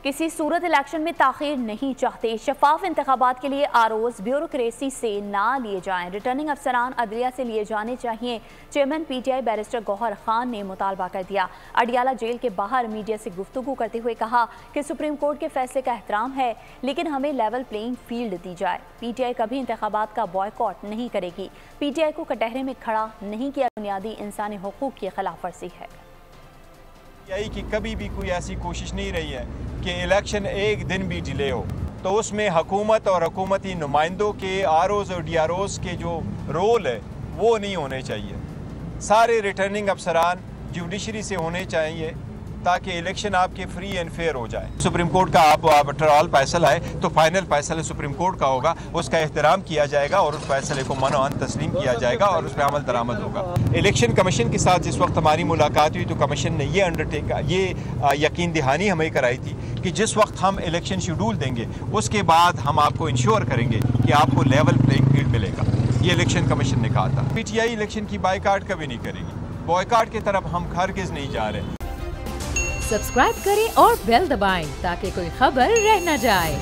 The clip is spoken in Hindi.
किसी सूरत इलेक्शन में ताखीर नहीं चाहते। शफाफ इंतखाबात के लिए आरोज ब्यूरोक्रेसी से ना लिए जाएं। रिटर्निंग अफसरान अदलिया से लिए जाने चाहिए। Chairman PTI barrister Gauhar Khan ने मुतालबा कर दिया। अडियाला जेल के बाहर मीडिया से गुफ्तगू करते हुए कहा कि सुप्रीम कोर्ट के फैसले का एहतराम है, लेकिन हमें लेवल प्लेइंग फील्ड दी जाए। PTI कभी इंतखाबात का बॉयकॉट नहीं करेगी। PTI को कटहरे में खड़ा नहीं किया बुनियादी इंसानी हुकूक की खिलाफ वर्जी है। PTI की कभी भी कोई ऐसी कोशिश नहीं रही है कि इलेक्शन एक दिन भी डिले हो, तो उसमें हुकूमत और हुकूमती नुमाइंदों के ROs और DROs के जो रोल है वो नहीं होने चाहिए। सारे रिटर्निंग अफसरान जुडिशरी से होने चाहिए ताकि इलेक्शन आपके फ्री एंड फेयर हो जाए। सुप्रीम कोर्ट का आप आफ्टर ऑल फैसला है तो फाइनल फैसला सुप्रीम कोर्ट का होगा, उसका एहतराम किया जाएगा और उस फैसले को मनोअन तस्लीम किया जाएगा और उस पर अमल दरामद होगा। इलेक्शन कमीशन के साथ जिस वक्त हमारी मुलाकात हुई तो कमीशन ने ये यकीन दहानी हमें कराई थी कि जिस वक्त हम इलेक्शन शेड्यूल देंगे उसके बाद हम आपको इंश्योर करेंगे कि आपको लेवल प्लेइंग फील्ड मिलेगा। ये इलेक्शन कमीशन ने कहा था। PTI इलेक्शन की बायकॉट कभी नहीं करेगी। बॉयकॉट की तरफ हम हरगिज नहीं जा रहे। सब्सक्राइब करें और बेल दबाएं ताकि कोई खबर रह न जाए।